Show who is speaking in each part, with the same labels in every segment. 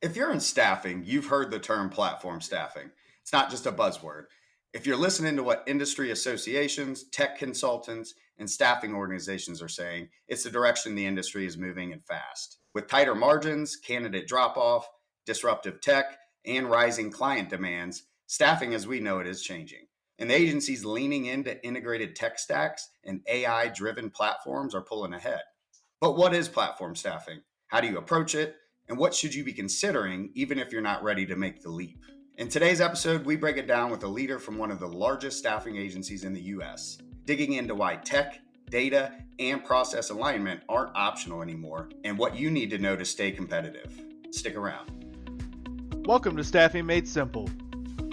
Speaker 1: If you're in staffing, you've heard the term platform staffing. It's not just a buzzword. If you're listening to what industry associations, tech consultants, and staffing organizations are saying, it's the direction the industry is moving and fast. With tighter margins, candidate drop off, disruptive tech, and rising client demands, staffing as we know it is changing. And the agencies leaning into integrated tech stacks and AI driven platforms are pulling ahead. But what is platform staffing? How do you approach it? And what should you be considering even if you're not ready to make the leap? In today's episode, we break it down with a leader from one of the largest staffing agencies in the US, digging into why tech, data, and process alignment aren't optional anymore and what you need to know to stay competitive. Stick around.
Speaker 2: Welcome to Staffing Made Simple,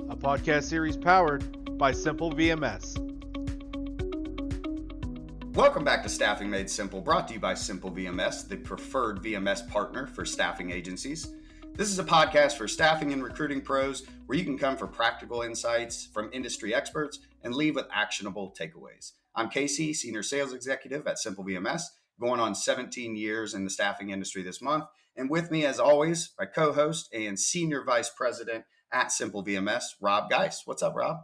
Speaker 2: a podcast series powered by Simple VMS.
Speaker 1: Welcome back to Staffing Made Simple, brought to you by Simple VMS, the preferred VMS partner for staffing agencies. This is a podcast for staffing and recruiting pros where you can come for practical insights from industry experts and leave with actionable takeaways. I'm Casey, Senior Sales Executive at Simple VMS, going on 17 years in the staffing industry this month. And with me, as always, my co-host and Senior Vice President at Simple VMS, Rob Geis. What's up, Rob?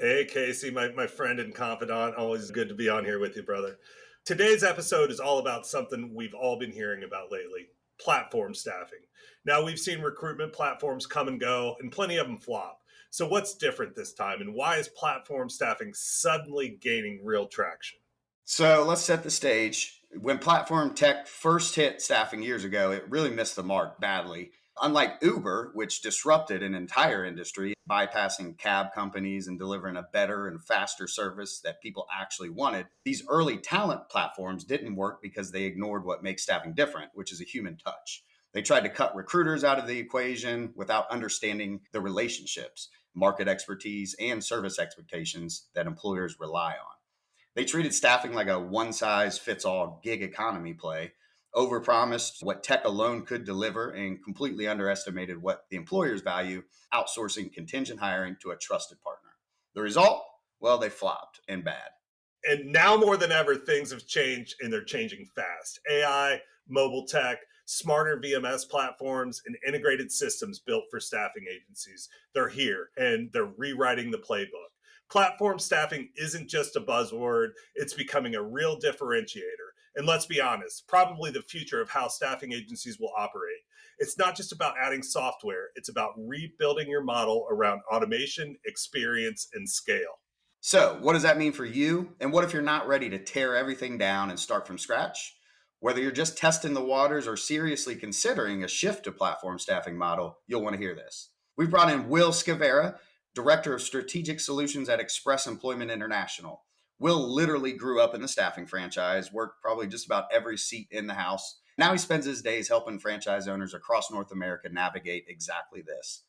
Speaker 3: Hey, Casey, my friend and confidant. Always good to be on here with you, brother. Today's episode is all about something we've all been hearing about lately, platform staffing. Now, we've seen recruitment platforms come and go, and plenty of them flop. So what's different this time, and why is platform staffing suddenly gaining real traction?
Speaker 1: So let's set the stage. When platform tech first hit staffing years ago, it really missed the mark badly. Unlike Uber, which disrupted an entire industry, bypassing cab companies and delivering a better and faster service that people actually wanted, these early talent platforms didn't work because they ignored what makes staffing different, which is a human touch. They tried to cut recruiters out of the equation without understanding the relationships, market expertise, and service expectations that employers rely on. They treated staffing like a one-size-fits-all gig economy play, overpromised what tech alone could deliver, and completely underestimated what the employers value, outsourcing contingent hiring to a trusted partner. The result? Well, they flopped and bad.
Speaker 3: And now more than ever, things have changed, and they're changing fast. AI, mobile tech, smarter VMS platforms, and integrated systems built for staffing agencies. They're here, and they're rewriting the playbook. Platform staffing isn't just a buzzword. It's becoming a real differentiator. And let's be honest, probably the future of how staffing agencies will operate. It's not just about adding software. It's about rebuilding your model around automation, experience, and scale.
Speaker 1: So what does that mean for you? And what if you're not ready to tear everything down and start from scratch? Whether you're just testing the waters or seriously considering a shift to platform staffing model, you'll want to hear this. We've brought in Will Skowyra, Director of Strategic Solutions at Express Employment International. Will literally grew up in the staffing franchise, worked probably just about every seat in the house. Now he spends his days helping franchise owners across North America navigate exactly this.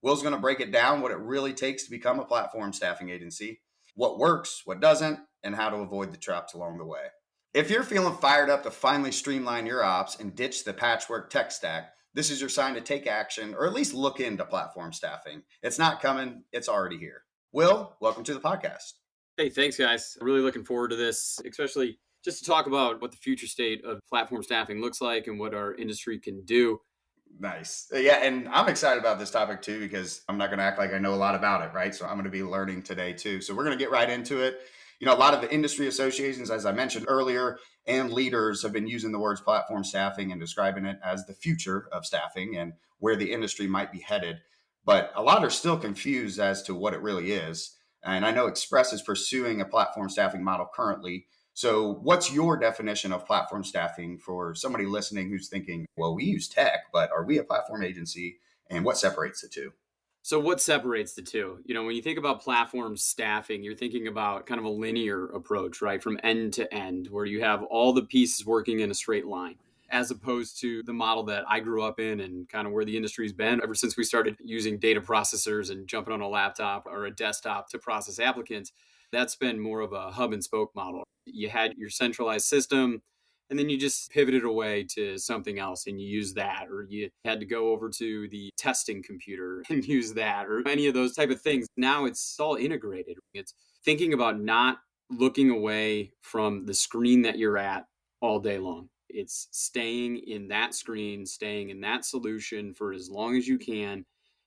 Speaker 1: Will's going to break it down, what it really takes to become a platform staffing agency, what works, what doesn't, and how to avoid the traps along the way. If you're feeling fired up to finally streamline your ops and ditch the patchwork tech stack, this is your sign to take action or at least look into platform staffing. It's not coming, it's already here. Will, welcome to the podcast.
Speaker 4: Hey, thanks, guys. Really looking forward to this, especially just to talk about what the future state of platform staffing looks like and what our industry can do.
Speaker 1: Nice. Yeah, and I'm excited about this topic too, because I'm not going to act like I know a lot about it, right? So I'm going to be learning today too. So we're going to get right into it. You know, a lot of the industry associations, as I mentioned earlier, and leaders have been using the words platform staffing and describing it as the future of staffing and where the industry might be headed. But a lot are still confused as to what it really is. And I know Express is pursuing a platform staffing model currently. So what's your definition of platform staffing for somebody listening who's thinking, well, we use tech, but are we a platform agency? And what separates the two?
Speaker 4: So what separates the two? You know, when you think about platform staffing, you're thinking about kind of a linear approach, right? From end to end, where you have all the pieces working in a straight line, as opposed to the model that I grew up in and kind of where the industry's been ever since we started using data processors and jumping on a laptop or a desktop to process applicants. That's been more of a hub and spoke model. You had your centralized system, and then you just pivoted away to something else and you use that, or you had to go over to the testing computer and use that, or any of those type of things. Now it's all integrated. It's thinking about not looking away from the screen that you're at all day long. It's staying in that screen, staying in that solution for as long as you can.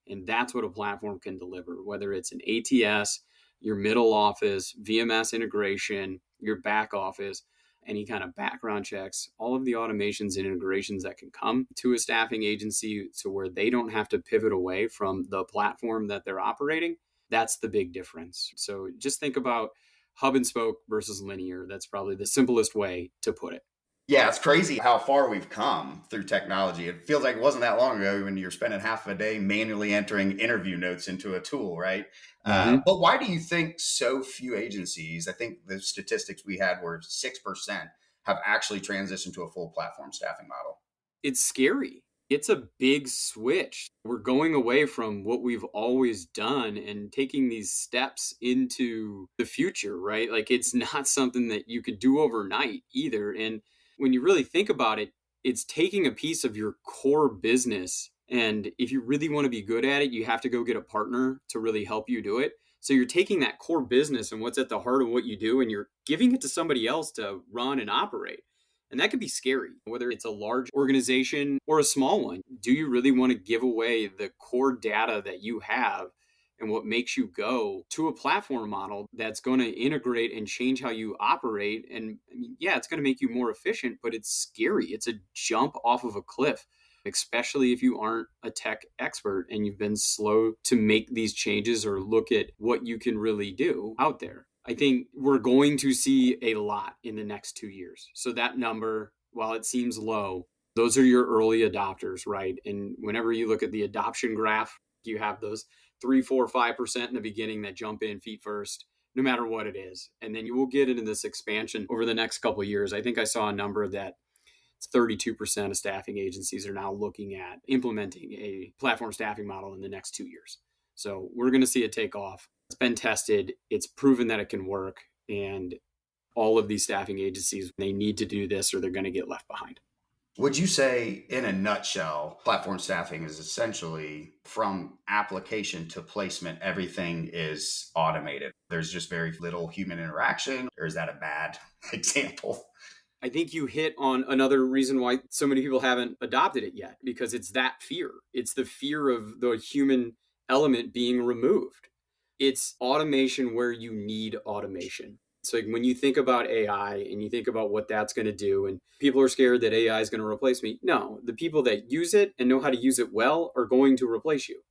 Speaker 4: And that's what a platform can deliver, whether it's an ATS, your middle office, VMS integration, your back office, any kind of background checks, all of the automations and integrations that can come to a staffing agency to where they don't have to pivot away from the platform that they're operating. That's the big difference. So just think about hub and spoke versus linear. That's probably the simplest way to put it.
Speaker 1: Yeah, it's crazy how far we've come through technology. It feels like it wasn't that long ago when you're spending half of a day manually entering interview notes into a tool, right? But why do you think so few agencies, I think the statistics we had were 6%, have actually transitioned to a full platform staffing model?
Speaker 4: It's scary. It's a big switch. We're going away from what we've always done and taking these steps into the future, right? Like it's not something that you could do overnight either. And when you really think about it, it's taking a piece of your core business. And if you really want to be good at it, you have to go get a partner to really help you do it. So you're taking that core business and what's at the heart of what you do, and you're giving it to somebody else to run and operate. And that could be scary, whether it's a large organization or a small one. Do you really want to give away the core data that you have and what makes you go to a platform model that's going to integrate and change how you operate? And I mean, yeah, it's going to make you more efficient, but it's scary. It's a jump off of a cliff, especially if you aren't a tech expert and you've been slow to make these changes or look at what you can really do out there. I think we're going to see a lot in the next 2 years. So that number, while it seems low, those are your early adopters, right? And whenever you look at the adoption graph, you have those 3, 4, 5% in the beginning that jump in feet first, no matter what it is. And then you will get into this expansion over the next couple of years. I think I saw a number that 32% of staffing agencies are now looking at implementing a platform staffing model in the next 2 years. So we're going to see it take off. It's been tested. It's proven that it can work. And all of these staffing agencies, they need to do this or they're going to get left behind.
Speaker 1: Would you say, in a nutshell, platform staffing is essentially from application to placement, everything is automated? There's just very little human interaction, or is that a bad example?
Speaker 4: I think you hit on another reason why so many people haven't adopted it yet, because it's that fear. It's the fear of the human element being removed. It's automation where you need automation. So like when you think about AI and you think about what that's going to do, and people are scared that AI is going to replace me. No, the people that use it and know how to use it well are going to replace you.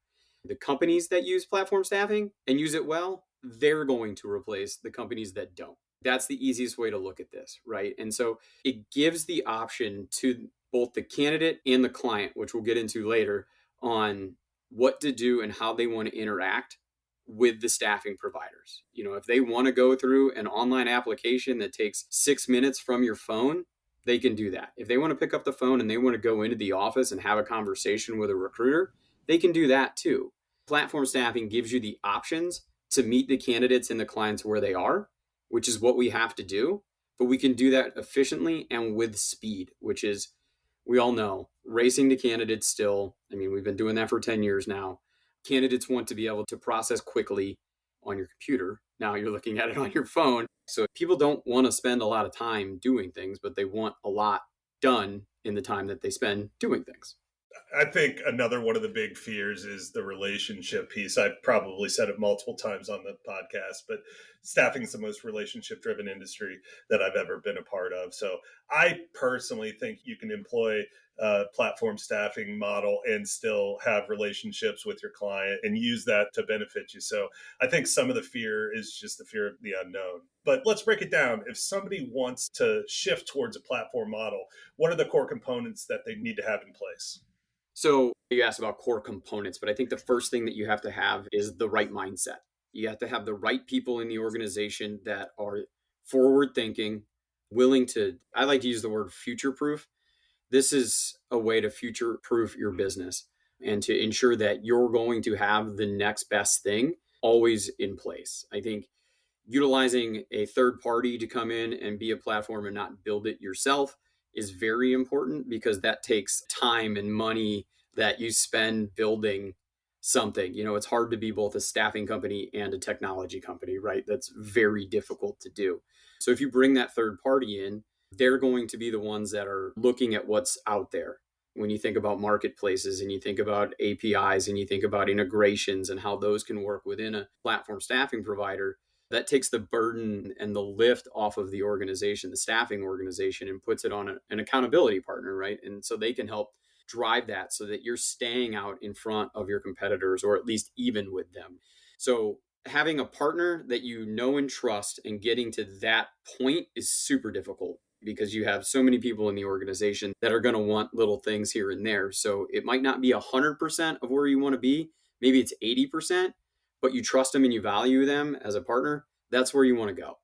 Speaker 4: The companies that use platform staffing and use it well, they're going to replace the companies that don't. That's the easiest way to look at this, right? And so it gives the option to both the candidate and the client, which we'll get into later, on what to do and how they want to interact with the staffing providers. You know, if they want to go through an online application that takes 6 minutes from your phone, they can do that. If they want to pick up the phone and they want to go into the office and have a conversation with a recruiter, they can do that too. Platform staffing gives you the options to meet the candidates and the clients where they are, which is what we have to do. But we can do that efficiently and with speed, which is, we all know, racing to candidates still. I mean, we've been doing that for 10 years now. Candidates want to be able to process quickly on your computer. Now you're looking at it on your phone. So people don't want to spend a lot of time doing things, but they want a lot done in the time that they spend doing things.
Speaker 3: I think another one of the big fears is the relationship piece. I've probably said it multiple times on the podcast, but staffing is the most relationship driven industry that I've ever been a part of. So I personally think you can employ a platform staffing model and still have relationships with your client and use that to benefit you. So I think some of the fear is just the fear of the unknown. But let's break it down. If somebody wants to shift towards a platform model, what are the core components that they need to have in place?
Speaker 4: So you asked about core components, but I think the first thing that you have to have is the right mindset. You have to have the right people in the organization that are forward thinking, willing to, I like to use the word future proof. This is a way to future proof your business and to ensure that you're going to have the next best thing always in place. I think utilizing a third party to come in and be a platform and not build it yourself is very important, because that takes time and money that you spend building something. You know, it's hard to be both a staffing company and a technology company, right? That's very difficult to do. So if you bring that third party in, They're going to be the ones that are looking at what's out there. When you think about marketplaces and you think about APIs and you think about integrations and how those can work within a platform staffing provider, that takes the burden and the lift off of the organization, the staffing organization, and puts it on an accountability partner, right? And so they can help drive that so that you're staying out in front of your competitors, or at least even with them. So having a partner that you know and trust and getting to that point is super difficult, because you have so many people in the organization that are going to want little things here and there. So it might not be 100% of where you want to be. Maybe it's 80%, but you trust them and you value them as a partner. That's where you want to go.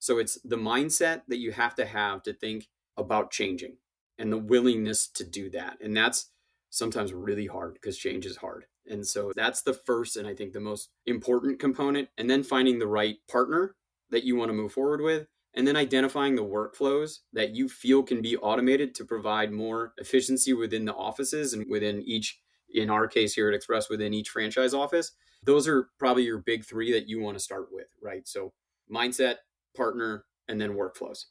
Speaker 4: So it's the mindset that you have to think about changing and the willingness to do that. And that's sometimes really hard, because change is hard. And so that's the first, and I think the most important component. And then finding the right partner that you want to move forward with, and then identifying the workflows that you feel can be automated to provide more efficiency within the offices and within each, in our case here at Express, within each franchise office. Those are probably your big three that you want to start with, right? So mindset, partner, and then workflows.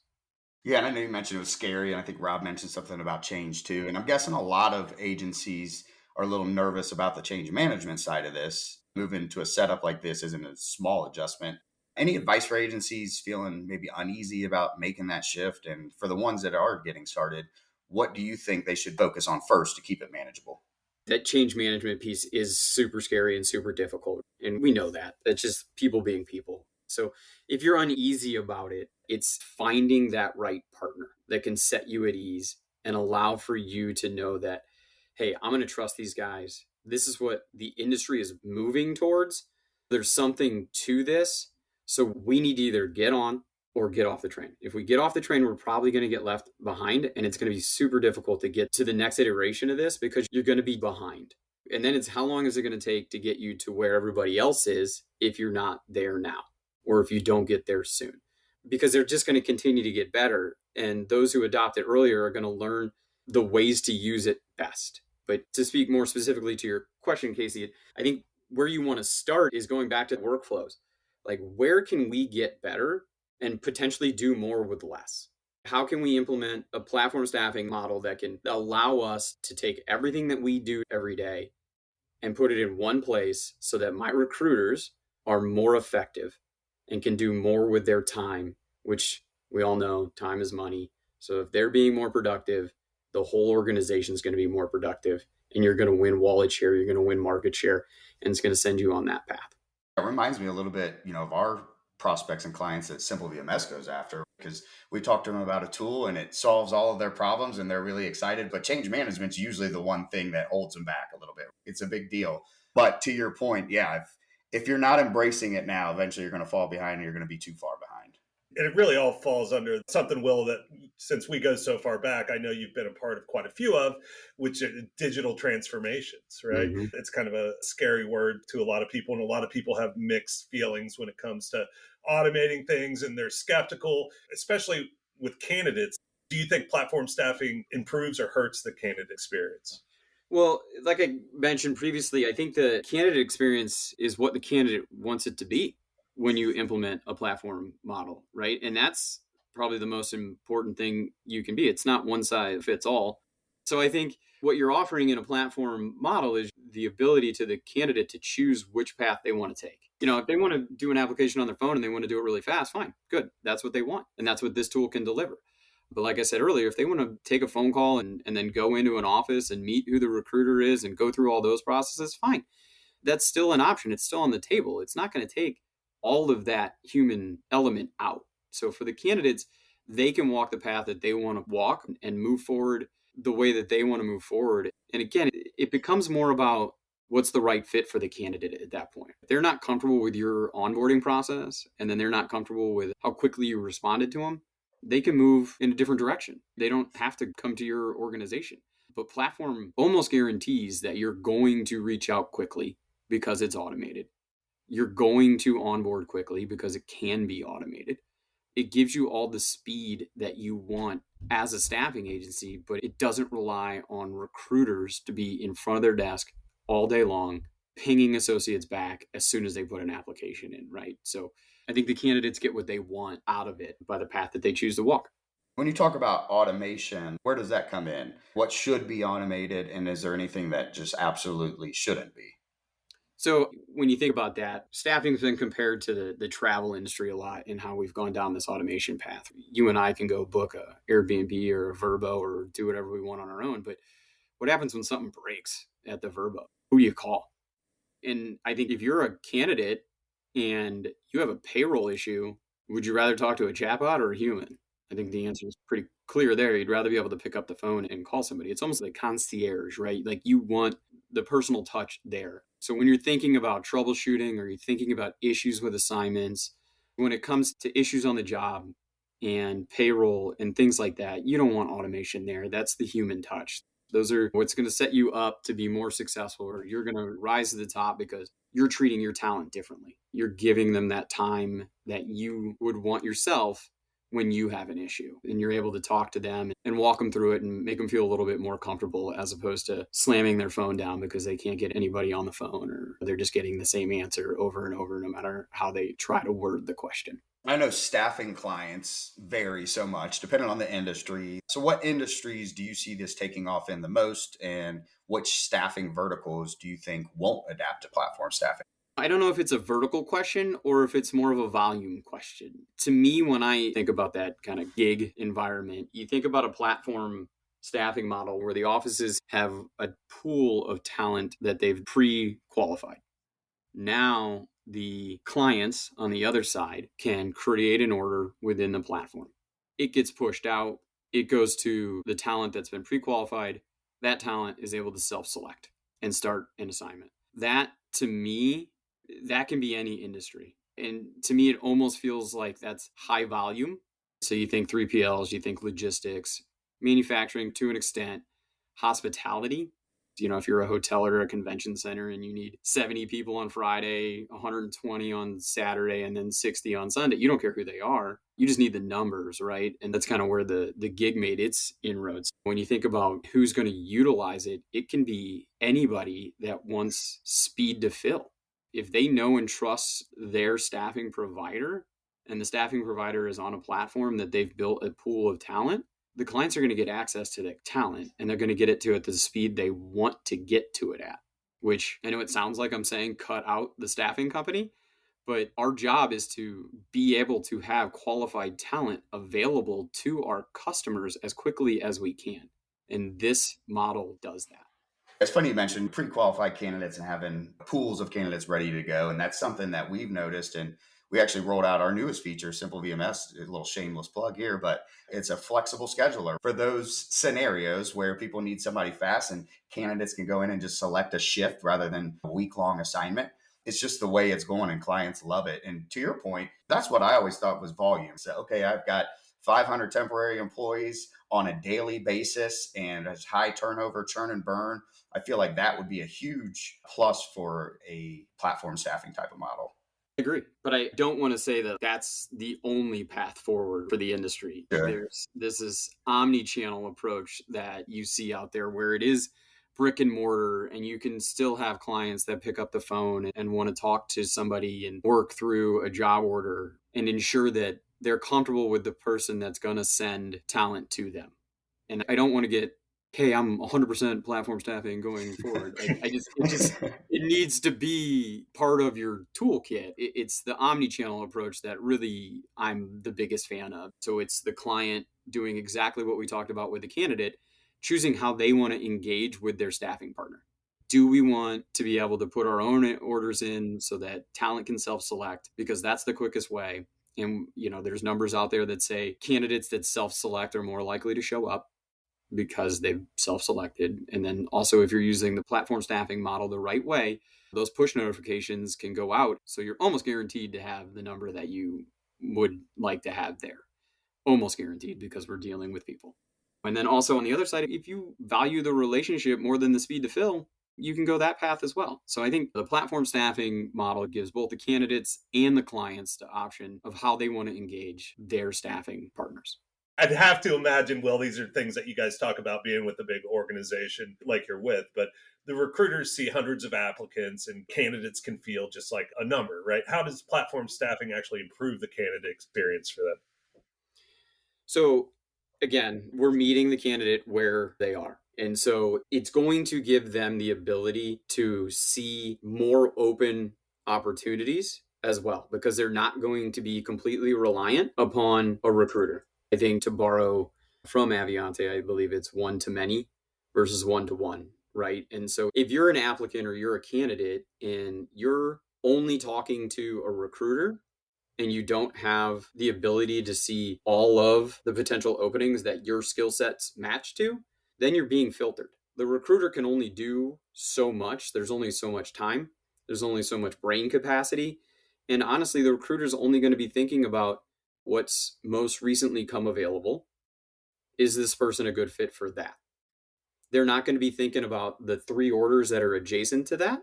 Speaker 1: Yeah, and I know you mentioned it was scary, and I think Rob mentioned something about change too. And I'm guessing a lot of agencies are a little nervous about the change management side of this. Moving to a setup like this isn't a small adjustment. Any advice for agencies feeling maybe uneasy about making that shift? And for the ones that are getting started, what do you think they should focus on first to keep it manageable?
Speaker 4: That change management piece is super scary and super difficult. And we know that. That's just people being people. So if you're uneasy about it, it's finding that right partner that can set you at ease and allow for you to know that, hey, I'm going to trust these guys. This is what the industry is moving towards. There's something to this. So we need to either get on or get off the train. If we get off the train, we're probably going to get left behind, and it's going to be super difficult to get to the next iteration of this, because you're going to be behind. And then it's how long is it going to take to get you to where everybody else is if you're not there now, or if you don't get there soon, because they're just going to continue to get better. And those who adopt it earlier are going to learn the ways to use it best. But to speak more specifically to your question, Casey, I think where you want to start is going back to workflows. Like, where can we get better and potentially do more with less? How can we implement a platform staffing model that can allow us to take everything that we do every day and put it in one place so that my recruiters are more effective and can do more with their time, which we all know time is money. So if they're being more productive, the whole organization is going to be more productive, and you're going to win wallet share, you're going to win market share, and it's going to send you on that path.
Speaker 1: It reminds me a little bit, of our prospects and clients that Simple VMS goes after, because we talk to them about a tool and it solves all of their problems and they're really excited. But change management's usually the one thing that holds them back a little bit. It's a big deal. But to your point, yeah, if you're not embracing it now, eventually you're going to fall behind and you're going to be too far behind.
Speaker 3: And it really all falls under something, Will, that since we go so far back, I know you've been a part of quite a few of, which are digital transformations, right? Mm-hmm. It's kind of a scary word to a lot of people, and a lot of people have mixed feelings when it comes to automating things, and they're skeptical, especially with candidates. Do you think platform staffing improves or hurts the candidate experience?
Speaker 4: Well, like I mentioned previously, I think the candidate experience is what the candidate wants it to be when you implement a platform model, right? And that's probably the most important thing you can be. It's not one size fits all. So I think what you're offering in a platform model is the ability to the candidate to choose which path they want to take. If they want to do an application on their phone and they want to do it really fast, fine, good. That's what they want. And that's what this tool can deliver. But like I said earlier, if they want to take a phone call and then go into an office and meet who the recruiter is and go through all those processes, fine. That's still an option. It's still on the table. It's not going to take all of that human element out. So for the candidates, they can walk the path that they want to walk and move forward the way that they want to move forward. And again, it becomes more about what's the right fit for the candidate at that point. If they're not comfortable with your onboarding process, and then they're not comfortable with how quickly you responded to them, they can move in a different direction. They don't have to come to your organization. But platform almost guarantees that you're going to reach out quickly because it's automated. You're going to onboard quickly because it can be automated. It gives you all the speed that you want as a staffing agency, but it doesn't rely on recruiters to be in front of their desk all day long, pinging associates back as soon as they put an application in, right? So I think the candidates get what they want out of it by the path that they choose to walk.
Speaker 1: When you talk about automation, where does that come in? What should be automated? And is there anything that just absolutely shouldn't be?
Speaker 4: So when you think about that, staffing's been compared to the travel industry a lot in how we've gone down this automation path. You and I can go book a Airbnb or a Vrbo or do whatever we want on our own. But what happens when something breaks at the Vrbo? Who do you call? And I think if you're a candidate and you have a payroll issue, would you rather talk to a chatbot or a human? I think the answer is pretty clear there. You'd rather be able to pick up the phone and call somebody. It's almost like concierge, right? Like you want the personal touch there. So when you're thinking about troubleshooting or you're thinking about issues with assignments, when it comes to issues on the job and payroll and things like that, you don't want automation there. That's the human touch. Those are what's going to set you up to be more successful, or you're going to rise to the top because you're treating your talent differently. You're giving them that time that you would want yourself when you have an issue, and you're able to talk to them and walk them through it and make them feel a little bit more comfortable, as opposed to slamming their phone down because they can't get anybody on the phone, or they're just getting the same answer over and over, no matter how they try to word the question.
Speaker 1: I know staffing clients vary so much depending on the industry. So, what industries do you see this taking off in the most, and which staffing verticals do you think won't adapt to platform staffing?
Speaker 4: I don't know if it's a vertical question or if it's more of a volume question. To me, when I think about that kind of gig environment, you think about a platform staffing model where the offices have a pool of talent that they've pre-qualified. Now, the clients on the other side can create an order within the platform. It gets pushed out. It goes to the talent that's been pre-qualified. That talent is able to self-select and start an assignment. That, to me, that can be any industry. And to me, it almost feels like that's high volume. So you think 3PLs, you think logistics, manufacturing to an extent, hospitality. If you're a hotel or a convention center and you need 70 people on Friday, 120 on Saturday, and then 60 on Sunday, you don't care who they are. You just need the numbers, right? And that's kind of where the gig made its inroads. When you think about who's going to utilize it, it can be anybody that wants speed to fill. If they know and trust their staffing provider, and the staffing provider is on a platform that they've built a pool of talent, the clients are going to get access to the talent, and they're going to get it to at the speed they want to get to it at, which I know it sounds like I'm saying cut out the staffing company, but our job is to be able to have qualified talent available to our customers as quickly as we can. And this model does that.
Speaker 1: It's funny you mentioned pre-qualified candidates and having pools of candidates ready to go. And that's something that we've noticed. And we actually rolled out our newest feature, Simple VMS, a little shameless plug here, but it's a flexible scheduler for those scenarios where people need somebody fast and candidates can go in and just select a shift rather than a week-long assignment. It's just the way it's going and clients love it. And to your point, that's what I always thought was volume. So, okay, I've got 500 temporary employees on a daily basis and has high turnover, churn and burn. I feel like that would be a huge plus for a platform staffing type of model.
Speaker 4: I agree, but I don't want to say that that's the only path forward for the industry.
Speaker 1: Sure.
Speaker 4: This is omni-channel approach that you see out there where it is brick and mortar, and you can still have clients that pick up the phone and want to talk to somebody and work through a job order and ensure that they're comfortable with the person that's going to send talent to them. And I don't want to get, hey, I'm 100% platform staffing going forward. It needs to be part of your toolkit. It's the omni-channel approach that really I'm the biggest fan of. So it's the client doing exactly what we talked about with the candidate, choosing how they want to engage with their staffing partner. Do we want to be able to put our own orders in so that talent can self-select? Because that's the quickest way. And, there's numbers out there that say candidates that self-select are more likely to show up because they've self-selected. And then also, if you're using the platform staffing model the right way, those push notifications can go out. So you're almost guaranteed to have the number that you would like to have there. Almost guaranteed, because we're dealing with people. And then also on the other side, if you value the relationship more than the speed to fill, you can go that path as well. So I think the platform staffing model gives both the candidates and the clients the option of how they want to engage their staffing partners.
Speaker 3: I'd have to imagine, Will, these are things that you guys talk about being with a big organization like you're with, but the recruiters see hundreds of applicants and candidates can feel just like a number, right? How does platform staffing actually improve the candidate experience for them?
Speaker 4: So Again, we're meeting the candidate where they are. And so it's going to give them the ability to see more open opportunities as well, because they're not going to be completely reliant upon a recruiter. I think, to borrow from Aviante, I believe it's one to many versus one to one, right? And so if you're an applicant or you're a candidate and you're only talking to a recruiter, and you don't have the ability to see all of the potential openings that your skill sets match to, then you're being filtered. The recruiter can only do so much. There's only so much time. There's only so much brain capacity. And honestly, the recruiter is only going to be thinking about what's most recently come available. Is this person a good fit for that? They're not going to be thinking about the 3 orders that are adjacent to that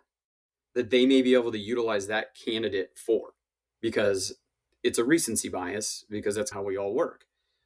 Speaker 4: they may be able to utilize that candidate for, because it's a recency bias, because that's how we all work,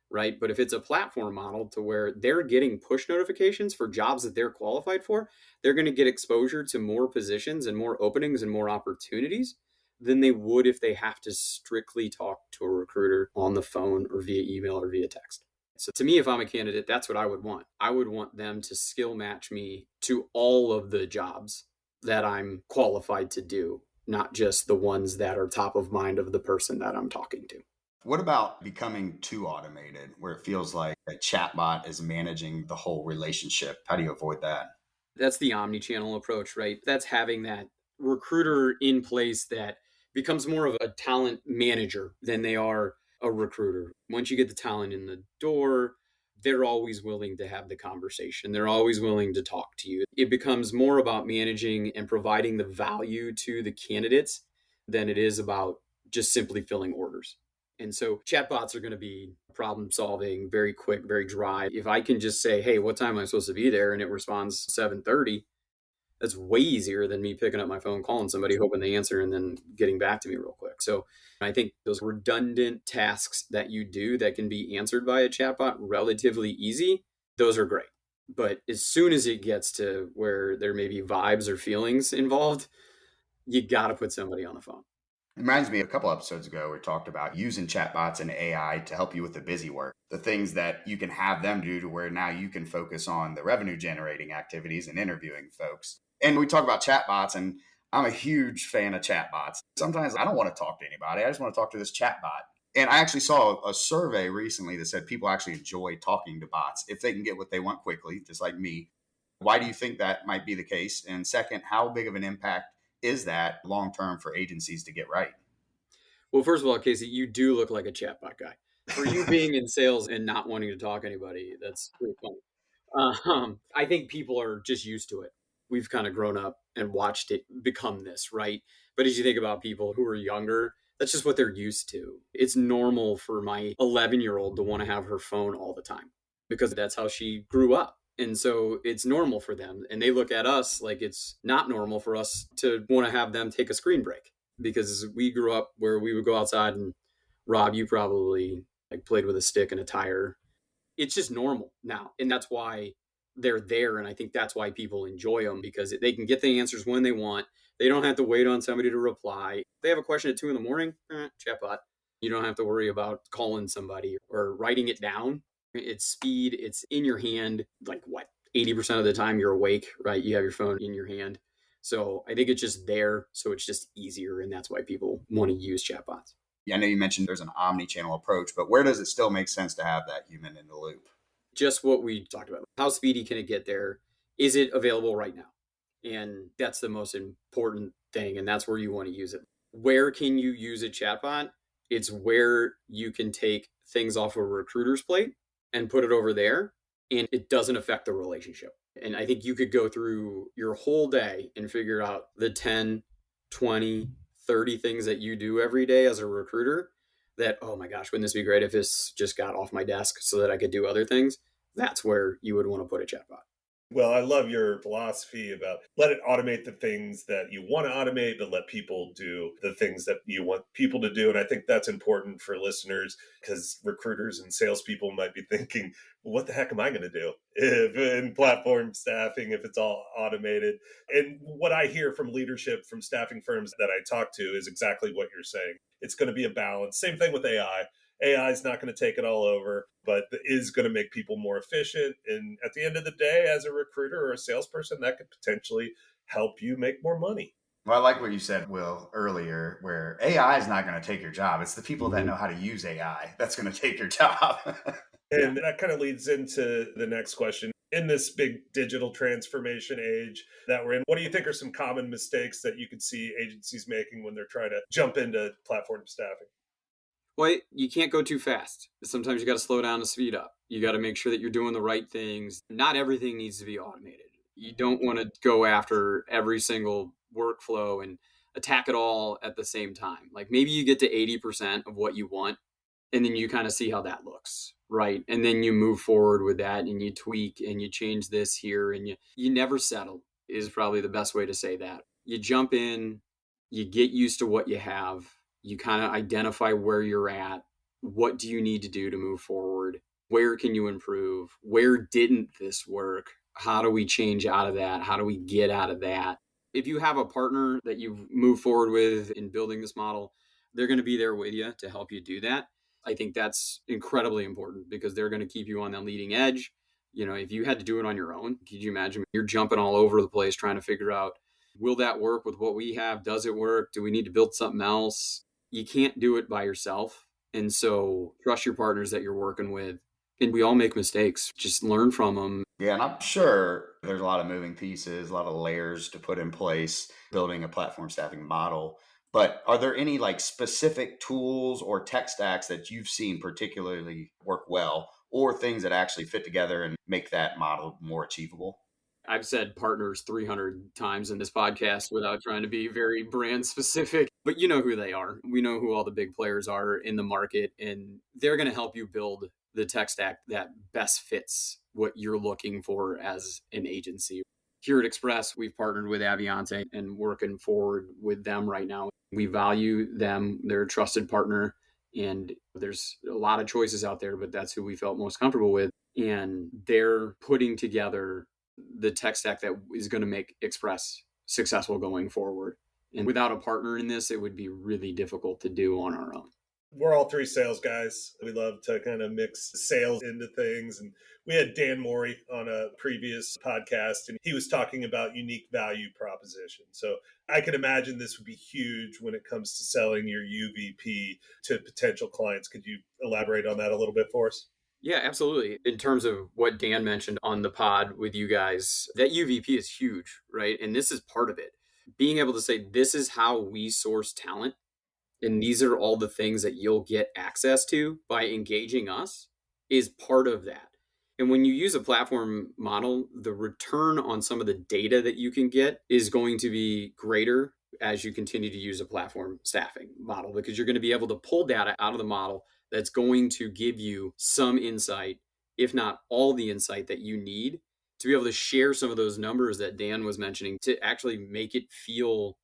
Speaker 4: right? But if it's a platform model to where they're getting push notifications for jobs that they're qualified for, they're going to get exposure to more positions and more openings and more opportunities than they would if they have to strictly talk to a recruiter on the phone or via email or via text. So to me, if I'm a candidate, that's what I would want. I would want them to skill match me to all of the jobs that I'm qualified to do, not just the ones that are top of mind of the person that I'm talking to.
Speaker 1: What about becoming too automated, where it feels like a chatbot is managing the whole relationship? How do you avoid that?
Speaker 4: That's the omni-channel approach, right? That's having that recruiter in place that becomes more of a talent manager than they are a recruiter. Once you get the talent in the door, they're always willing to have the conversation. They're always willing to talk to you. It becomes more about managing and providing the value to the candidates than it is about just simply filling orders. And so chatbots are going to be problem solving, very quick, very dry. If I can just say, hey, what time am I supposed to be there? And it responds 7:30, that's way easier than me picking up my phone, calling somebody, hoping they answer, and then getting back to me real quick. So I think those redundant tasks that you do that can be answered by a chatbot relatively easy, those are great. But as soon as it gets to where there may be vibes or feelings involved, you got to put somebody on the phone.
Speaker 1: It reminds me, a couple episodes ago, we talked about using chatbots and AI to help you with the busy work, the things that you can have them do to where now you can focus on the revenue generating activities and interviewing folks. And we talk about chatbots, and I'm a huge fan of chatbots. Sometimes I don't want to talk to anybody. I just want to talk to this chatbot. And I actually saw a survey recently that said people actually enjoy talking to bots if they can get what they want quickly, just like me. Why do you think that might be the case? And second, how big of an impact is that long term for agencies to get right?
Speaker 4: Well, first of all, Casey, you do look like a chatbot guy. For you being in sales and not wanting to talk to anybody, that's pretty funny. I think people are just used to it. We've kind of grown up and watched it become this, right? But as you think about people who are younger, that's just what they're used to. It's normal for my 11-year-old to want to have her phone all the time because that's how she grew up. And so it's normal for them. And they look at us like it's not normal for us to want to have them take a screen break, because we grew up where we would go outside, and Rob, you probably like played with a stick and a tire. It's just normal now. And that's why they're there. And I think that's why people enjoy them, because they can get the answers when they want. They don't have to wait on somebody to reply. If they have a question at 2 a.m, chatbot. You don't have to worry about calling somebody or writing it down. It's speed. It's in your hand. Like what? 80% of the time you're awake, right? You have your phone in your hand. So I think it's just there. So it's just easier. And that's why people want to use chatbots.
Speaker 1: Yeah, I know you mentioned there's an omni-channel approach, but where does it still make sense to have that human in the loop?
Speaker 4: Just what we talked about. How speedy can it get there? Is it available right now? And that's the most important thing. And that's where you want to use it. Where can you use a chatbot? It's where you can take things off a recruiter's plate and put it over there, and it doesn't affect the relationship. And I think you could go through your whole day and figure out the 10, 20, 30 things that you do every day as a recruiter that, oh my gosh, wouldn't this be great if this just got off my desk so that I could do other things? That's where you would want to put a chatbot.
Speaker 3: Well, I love your philosophy about let it automate the things that you want to automate, but let people do the things that you want people to do. And I think that's important for listeners, because recruiters and salespeople might be thinking, well, what the heck am I going to do if in platform staffing, if it's all automated? And what I hear from leadership from staffing firms that I talk to is exactly what you're saying. It's going to be a balance. Same thing with AI. AI is not going to take it all over, but it is going to make people more efficient. And at the end of the day, as a recruiter or a salesperson, that could potentially help you make more money.
Speaker 1: Well, I like what you said, Will, earlier, where AI is not going to take your job. It's the people that know how to use AI that's going to take your job.
Speaker 3: And that kind of leads into the next question. In this big digital transformation age that we're in, what do you think are some common mistakes that you could see agencies making when they're trying to jump into platform staffing?
Speaker 4: Well, you can't go too fast. Sometimes you got to slow down to speed up. You got to make sure that you're doing the right things. Not everything needs to be automated. You don't want to go after every single workflow and attack it all at the same time. Like maybe you get to 80% of what you want and then you kind of see how that looks, right? And then you move forward with that and you tweak and you change this here and you never settle is probably the best way to say that. You jump in, you get used to what you have, you kind of identify where you're at, what do you need to do to move forward, where can you improve, where didn't this work, how do we change out of that, how do we get out of that. If you have a partner that you've moved forward with in building this model, they're going to be there with you to help you do that. I think that's incredibly important because they're going to keep you on the leading edge. You know, if you had to do it on your own, could you imagine you're jumping all over the place trying to figure out, will that work with what we have? Does it work? Do we need to build something else? You can't do it by yourself. And so trust your partners that you're working with. And we all make mistakes. Just learn from them.
Speaker 1: Yeah, and I'm sure there's a lot of moving pieces, a lot of layers to put in place, building a platform staffing model. But are there any like specific tools or tech stacks that you've seen particularly work well, or things that actually fit together and make that model more achievable?
Speaker 4: I've said partners 300 times in this podcast without trying to be very brand specific, but you know who they are. We know who all the big players are in the market, and they're going to help you build the tech stack that best fits what you're looking for as an agency. Here at Express, we've partnered with Aviante and working forward with them right now. We value them. They're a trusted partner, and there's a lot of choices out there, but that's who we felt most comfortable with. And they're putting together the tech stack that is going to make Express successful going forward. And without a partner in this, it would be really difficult to do on our own.
Speaker 3: We're all three sales guys. We love to kind of mix sales into things. And we had Dan Morey on a previous podcast, and he was talking about unique value proposition. So I can imagine this would be huge when it comes to selling your UVP to potential clients. Could you elaborate on that a little bit for us?
Speaker 4: Yeah, absolutely. In terms of what Dan mentioned on the pod with you guys, that UVP is huge, right? And this is part of it. Being able to say, this is how we source talent. And these are all the things that you'll get access to by engaging us is part of that. And when you use a platform model, the return on some of the data that you can get is going to be greater as you continue to use a platform staffing model, because you're going to be able to pull data out of the model that's going to give you some insight, if not all the insight that you need to be able to share some of those numbers that Dan was mentioning to actually make it feel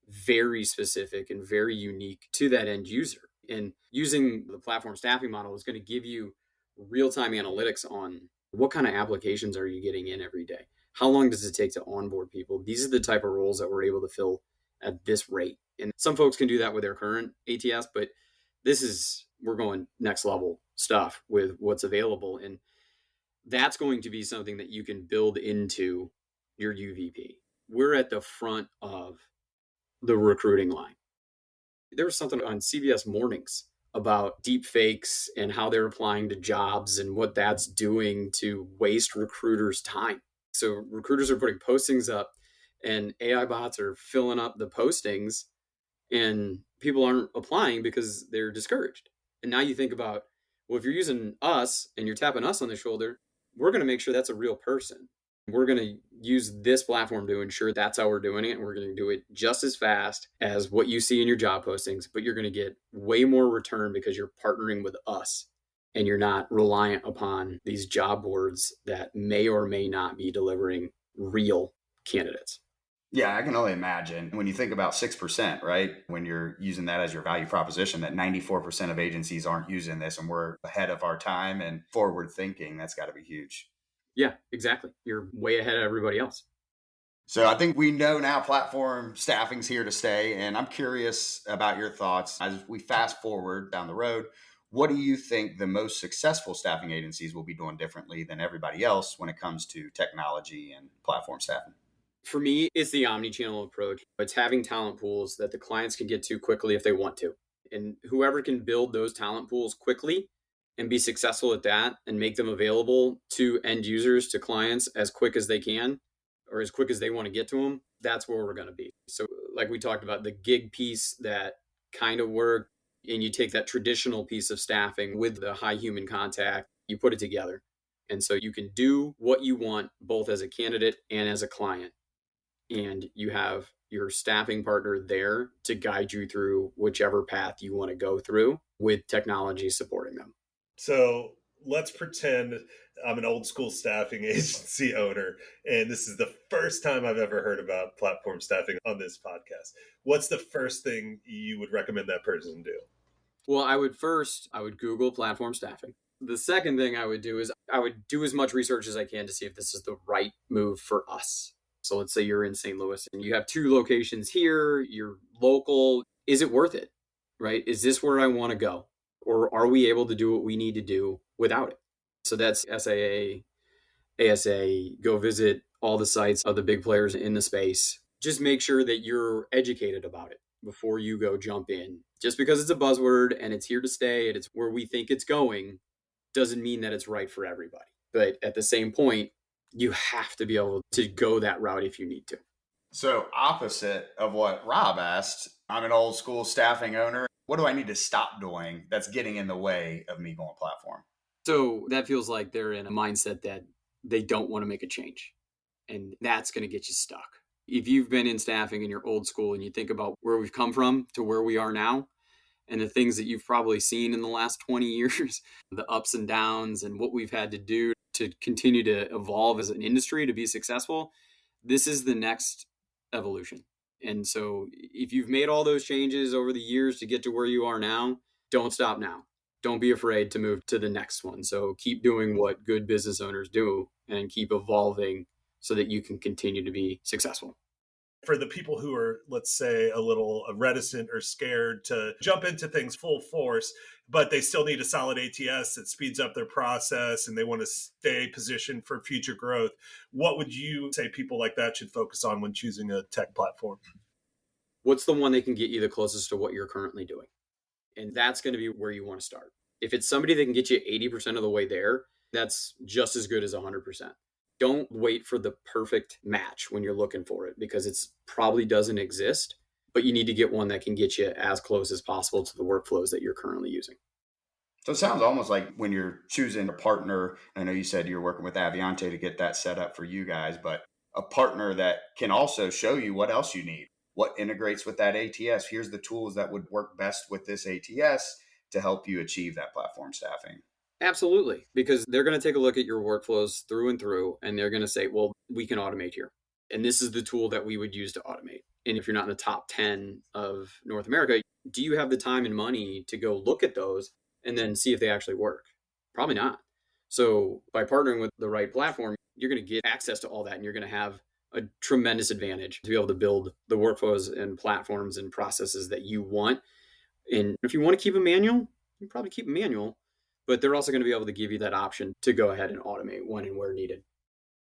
Speaker 4: very specific and very unique to that end user. And using the platform staffing model is going to give you real-time analytics on what kind of applications are you getting in every day? How long does it take to onboard people? These are the type of roles that we're able to fill at this rate. And some folks can do that with their current ATS, but we're going next level stuff with what's available. And that's going to be something that you can build into your UVP. We're at the front of the recruiting line. There was something on CBS Mornings about deep fakes and how they're applying to jobs and what that's doing to waste recruiters' time. So recruiters are putting postings up and AI bots are filling up the postings and people aren't applying because they're discouraged. And now you think about, well, if you're using us and you're tapping us on the shoulder, we're going to make sure that's a real person. We're going to use this platform to ensure that's how we're doing it. And we're going to do it just as fast as what you see in your job postings, but you're going to get way more return because you're partnering with us and you're not reliant upon these job boards that may or may not be delivering real candidates.
Speaker 1: Yeah, I can only imagine when you think about 6%, right? When you're using that as your value proposition, that 94% of agencies aren't using this and we're ahead of our time and forward thinking. That's got to be huge.
Speaker 4: Yeah, exactly. You're way ahead of everybody else.
Speaker 1: So I think we know now platform staffing's here to stay. And I'm curious about your thoughts as we fast forward down the road. What do you think the most successful staffing agencies will be doing differently than everybody else when it comes to technology and platform staffing?
Speaker 4: For me, it's the omni-channel approach. It's having talent pools that the clients can get to quickly if they want to. And whoever can build those talent pools quickly and be successful at that and make them available to end users, to clients as quick as they can, or as quick as they want to get to them, that's where we're going to be. So like we talked about, the gig piece that kind of worked, and you take that traditional piece of staffing with the high human contact, you put it together. And so you can do what you want, both as a candidate and as a client. And you have your staffing partner there to guide you through whichever path you want to go through, with technology supporting them.
Speaker 3: So let's pretend I'm an old school staffing agency owner, and this is the first time I've ever heard about platform staffing on this podcast. What's the first thing you would recommend that person do?
Speaker 4: Well, I would Google platform staffing. The second thing I would do is I would do as much research as I can to see if this is the right move for us. So let's say you're in St. Louis and you have 2 locations here, you're local. Is it worth it, right? Is this where I want to go? Or are we able to do what we need to do without it? So that's SAA, ASA, go visit all the sites of the big players in the space. Just make sure that you're educated about it before you go jump in. Just because it's a buzzword and it's here to stay and it's where we think it's going doesn't mean that it's right for everybody. But at the same point, you have to be able to go that route if you need to.
Speaker 1: So opposite of what Rob asked, I'm an old school staffing owner. What do I need to stop doing that's getting in the way of me going platform?
Speaker 4: So that feels like they're in a mindset that they don't want to make a change. And that's going to get you stuck. If you've been in staffing and you're old school and you think about where we've come from to where we are now, and the things that you've probably seen in the last 20 years, the ups and downs and what we've had to do to continue to evolve as an industry to be successful, this is the next evolution. And so if you've made all those changes over the years to get to where you are now, don't stop now. Don't be afraid to move to the next one. So keep doing what good business owners do and keep evolving so that you can continue to be successful.
Speaker 3: For the people who are, let's say, a little reticent or scared to jump into things full force, but they still need a solid ATS that speeds up their process and they want to stay positioned for future growth, what would you say people like that should focus on when choosing a tech platform?
Speaker 4: What's the one that can get you the closest to what you're currently doing? And that's going to be where you want to start. If it's somebody that can get you 80% of the way there, that's just as good as 100%. Don't wait for the perfect match when you're looking for it, because it's probably doesn't exist, but you need to get one that can get you as close as possible to the workflows that you're currently using.
Speaker 1: So it sounds almost like when you're choosing a partner, I know you said you're working with Aviante to get that set up for you guys, but a partner that can also show you what else you need, what integrates with that ATS. Here's the tools that would work best with this ATS to help you achieve that platform staffing.
Speaker 4: Absolutely, because they're going to take a look at your workflows through and through, and they're going to say, well, we can automate here. And this is the tool that we would use to automate. And if you're not in the top 10 of North America, do you have the time and money to go look at those and then see if they actually work? Probably not. So by partnering with the right platform, you're going to get access to all that, and you're going to have a tremendous advantage to be able to build the workflows and platforms and processes that you want. And if you want to keep a manual, you can probably keep a manual, but they're also going to be able to give you that option to go ahead and automate when and where needed.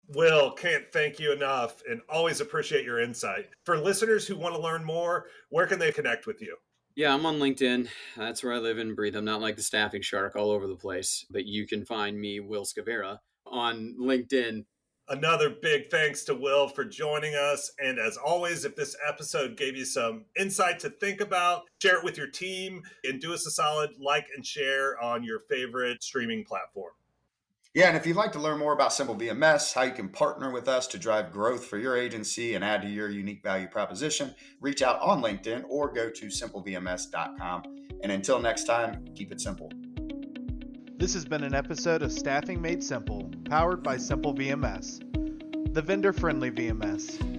Speaker 3: Will, can't thank you enough and always appreciate your insight. For listeners who want to learn more, where can they connect with you?
Speaker 4: Yeah, I'm on LinkedIn. That's where I live and breathe. I'm not like the staffing shark all over the place, but you can find me, Will Skowyra, on LinkedIn.
Speaker 3: Another big thanks to Will for joining us. And as always, if this episode gave you some insight to think about, share it with your team and do us a solid like and share on your favorite streaming platform.
Speaker 1: Yeah, and if you'd like to learn more about Simple VMS, how you can partner with us to drive growth for your agency and add to your unique value proposition, reach out on LinkedIn or go to simplevms.com. And until next time, keep it simple.
Speaker 2: This has been an episode of Staffing Made Simple, powered by Simple VMS, the vendor-friendly VMS.